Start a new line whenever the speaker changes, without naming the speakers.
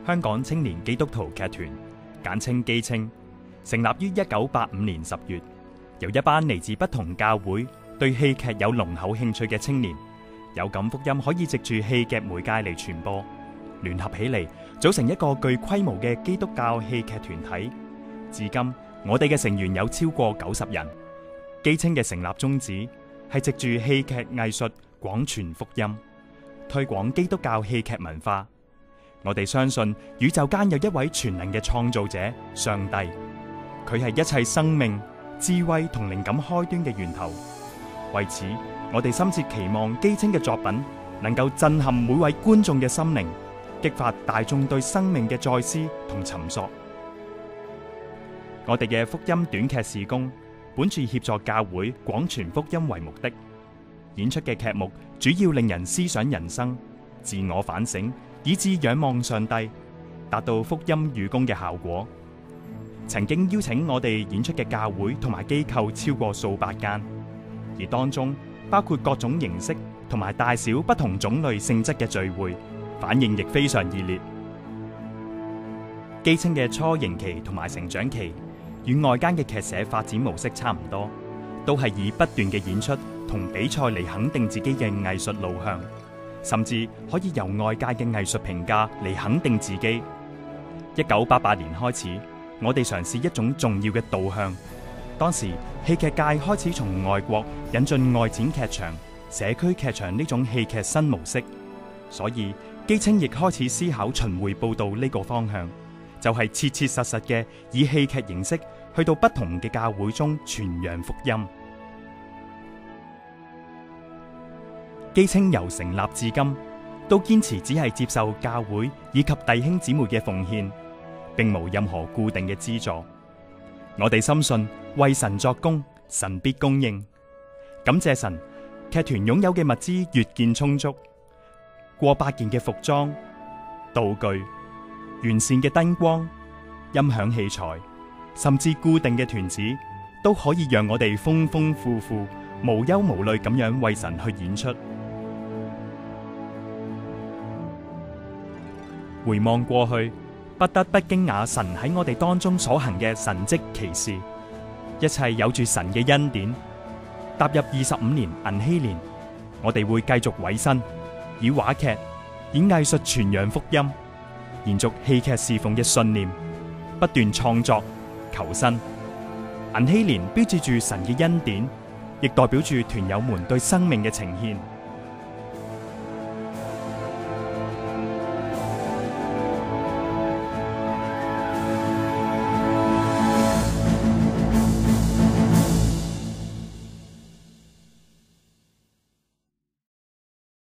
香港青年基督徒劇團，簡稱基青，成立於1985年10月，由一班嚟自不同教會、對戲劇有濃厚興趣嘅青年，有感福音可以藉住戲劇媒介嚟傳播，聯合起嚟組成一個具規模嘅基督教戲劇團體。至今，我哋嘅成員有超過90人。基青嘅成立宗旨係藉住戲劇藝術廣傳福音，推廣基督教戲劇文化。我哋相信宇宙間有一位全能嘅創造者上帝，佢係一切生命、智慧同靈感開端嘅源頭。為此，我哋深切期望基青嘅作品能夠震撼每位觀眾嘅心靈，激發大眾對生命嘅再思同尋索。我哋嘅福音短劇事工本住協助教會廣傳福音為目的，演出嘅劇目主要令人思想人生、自我反省，以致仰望上帝，達到福音預工嘅效果。曾經邀請我哋演出嘅教會同埋機構超過數百間，而當中包括各種形式同埋大小不同種類性質嘅聚會，反應亦非常熱烈。基青嘅初型期同埋成長期與外間嘅劇社發展模式差唔多，都係以不斷嘅演出同比賽嚟肯定自己嘅藝術路向，甚至可以由外界嘅藝術評價嚟肯定自己。1988年開始，我哋嘗試一種重要嘅導向。當時戲劇界開始從外國引進外展劇場、社區劇場呢種戲劇新模式，所以基青亦開始思考巡迴報導呢個方向，就係切切實實嘅以戲劇形式去到不同嘅教會中傳揚福音。基青由成立至今，都堅持只係接受教會以及弟兄姊妹嘅奉獻，並無任何固定嘅資助。我哋深信為神作工，神必供應。感謝神，劇團擁有嘅物資越見充足，過百件嘅服裝、道具、完善嘅燈光、音響器材，甚至固定嘅團子，都可以讓我哋豐豐富富、無憂無慮咁樣為神去演出。回望過去，不得不驚訝神喺我哋當中所行嘅神蹟奇事，一切有住神嘅恩典。踏入25年銀禧年，我哋會繼續委身，以話劇、以藝術傳揚福音，延續戲劇侍奉嘅信念，不斷創作求新。銀禧年標誌住神嘅恩典，亦代表住團友們對生命嘅呈獻。